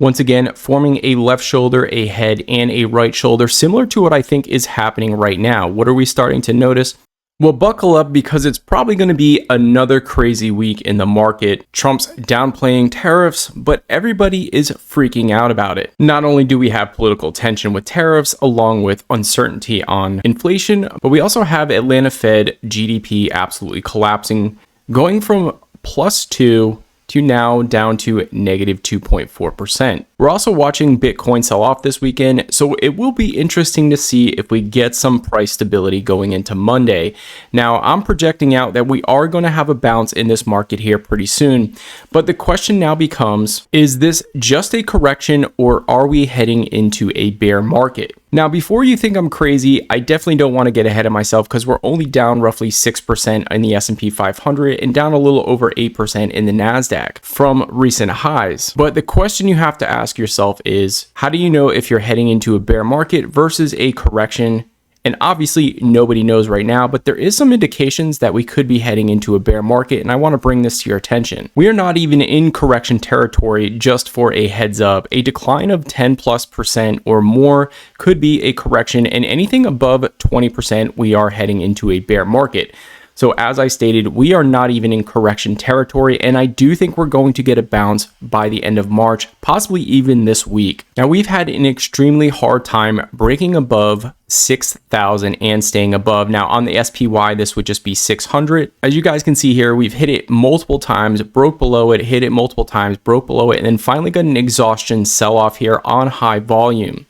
Once again, forming a left shoulder, a head, and a right shoulder, similar to what I think is happening right now. What are we starting to notice? Well, buckle up because it's probably going to be another crazy week in the market. Trump's downplaying tariffs, but everybody is freaking out about it. Not only do we have political tension with tariffs, along with uncertainty on inflation, but we also have Atlanta Fed GDP absolutely collapsing, going from +2 to now down to negative 2.4%. We're also watching Bitcoin sell off this weekend, so it will be interesting to see if we get some price stability going into Monday. Now, I'm projecting out that we are going to have a bounce in this market here pretty soon, but the question now becomes, is this just a correction or are we heading into a bear market? Now, before you think I'm crazy, I definitely don't want to get ahead of myself because we're only down roughly 6% in the S&P 500 and down a little over 8% in the NASDAQ from recent highs. But the question you have to ask yourself is, how do you know if you're heading into a bear market versus a correction? And obviously nobody knows right now, but there is some indications that we could be heading into a bear market, and I want to bring this to your attention. We are not even in correction territory. Just for a heads up, a decline of 10+% or more could be a correction, and anything above 20%, we are heading into a bear market. So as I stated, we are not even in correction territory, and I do think we're going to get a bounce by the end of March, possibly even this week. Now, we've had an extremely hard time breaking above 6,000 and staying above. Now, on the SPY, this would just be 600. As you guys can see here, we've hit it multiple times, broke below it, hit it multiple times, broke below it, and then finally got an exhaustion sell-off here on high volume.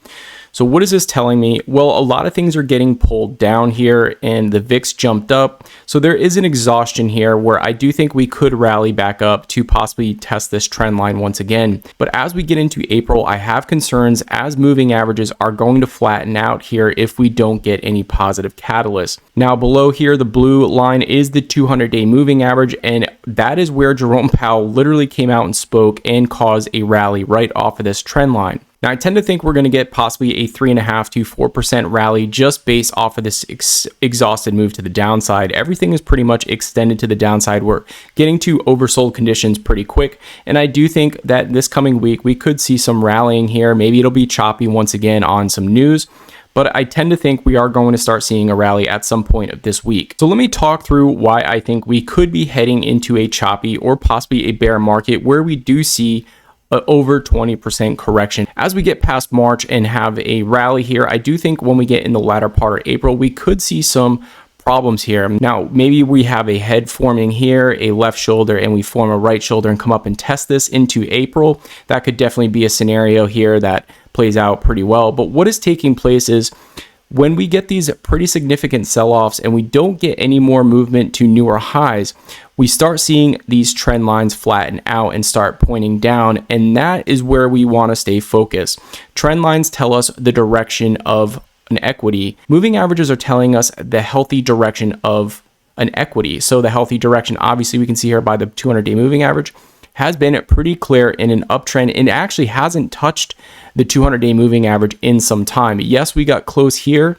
So what is this telling me? Well, a lot of things are getting pulled down here and the VIX jumped up. So there is an exhaustion here where I do think we could rally back up to possibly test this trend line once again. But as we get into April, I have concerns as moving averages are going to flatten out here if we don't get any positive catalyst. Now below here, the blue line is the 200-day moving average, and that is where Jerome Powell literally came out and spoke and caused a rally right off of this trend line. Now, I tend to think we're going to get possibly a 3.5 to 4% rally just based off of this exhausted move to the downside. Everything is pretty much extended to the downside. We're getting to oversold conditions pretty quick. And I do think that this coming week, we could see some rallying here. Maybe it'll be choppy once again on some news. But I tend to think we are going to start seeing a rally at some point of this week. So let me talk through why I think we could be heading into a choppy or possibly a bear market where we do see over 20% correction. As we get past March and have a rally here, I do think when we get in the latter part of April, we could see some problems here. Now, maybe we have a head forming here, a left shoulder, and we form a right shoulder and come up and test this into April. That could definitely be a scenario here that plays out pretty well. But what is taking place is when we get these pretty significant sell-offs and we don't get any more movement to newer highs, we start seeing these trend lines flatten out and start pointing down, and that is where we want to stay focused. Trend lines tell us the direction of an equity. Moving averages are telling us the healthy direction of an equity. So the healthy direction, obviously we can see here by the 200-day moving average, has been pretty clear in an uptrend and actually hasn't touched the 200-day moving average in some time. Yes, we got close here,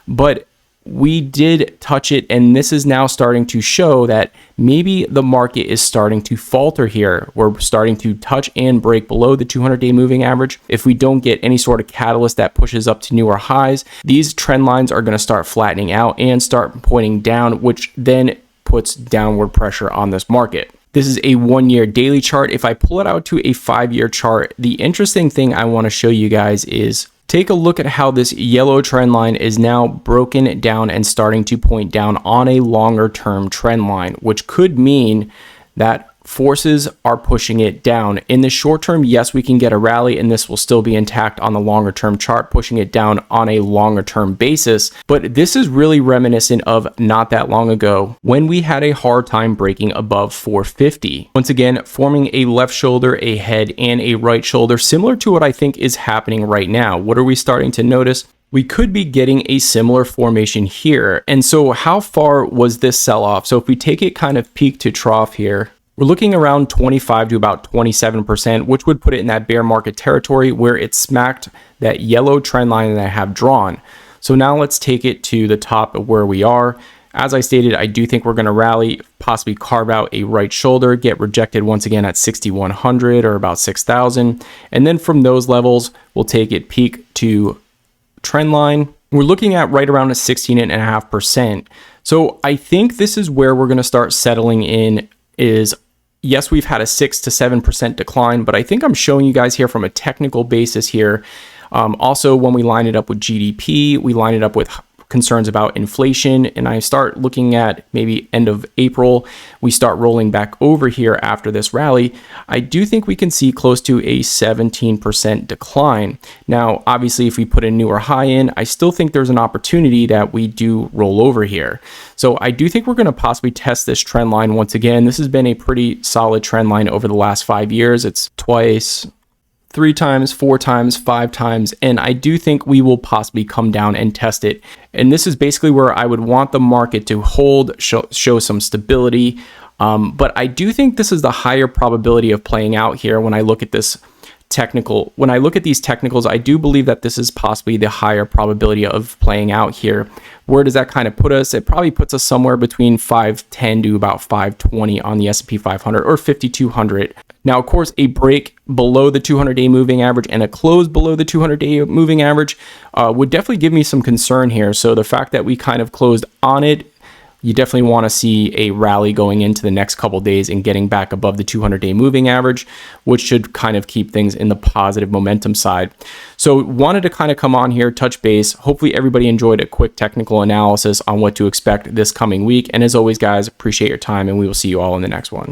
but we did touch it, and this is now starting to show that maybe the market is starting to falter here. We're starting to touch and break below the 200-day moving average. If we don't get any sort of catalyst that pushes up to newer highs, these trend lines are going to start flattening out and start pointing down, which then puts downward pressure on this market. This is a 1-year daily chart. If I pull it out to a 5-year chart, the interesting thing I want to show you guys is take a look at how this yellow trend line is now broken down and starting to point down on a longer term trend line, which could mean that forces are pushing it down. In the short term, yes, we can get a rally and this will still be intact on the longer term chart, pushing it down on a longer term basis. But this is really reminiscent of not that long ago when we had a hard time breaking above 450. Once again, forming a left shoulder, a head, and a right shoulder, similar to what I think is happening right now. What are we starting to notice? We could be getting a similar formation here. And so how far was this sell-off? So if we take it kind of peak to trough here, we're looking around 25 to about 27%, which would put it in that bear market territory where it smacked that yellow trend line that I have drawn. So now let's take it to the top of where we are. As I stated, I do think we're going to rally, possibly carve out a right shoulder, get rejected once again at 6,100 or about 6,000. And then from those levels, we'll take it peak to trend line. We're looking at right around a 16.5%. So I think this is where we're going to start settling in. Is yes, we've had a 6 to 7% decline, but I think I'm showing you guys here from a technical basis here. Also, when we line it up with GDP, we line it up with concerns about inflation, and I start looking at maybe end of April, we start rolling back over here after this rally. I do think we can see close to a 17% decline. Now, obviously, if we put a newer high in, I still think there's an opportunity that we do roll over here. So I do think we're going to possibly test this trend line once again. This has been a pretty solid trend line over the last 5 years. It's twice, 3 times, 4 times, 5 times, and I do think we will possibly come down and test it. And this is basically where I would want the market to hold, show some stability. But I do think this is the higher probability of playing out here when I look at this technical. When I look at these technicals, I do believe that this is possibly the higher probability of playing out here. Where does that kind of put us? It probably puts us somewhere between 510 to about 520 on the S&P 500 or 5,200. Now, of course, a break below the 200-day moving average and a close below the 200-day moving average would definitely give me some concern here. So the fact that we kind of closed on it, you definitely want to see a rally going into the next couple days and getting back above the 200-day moving average, which should kind of keep things in the positive momentum side. So wanted to kind of come on here, touch base. Hopefully everybody enjoyed a quick technical analysis on what to expect this coming week. And as always, guys, appreciate your time, and we will see you all in the next one.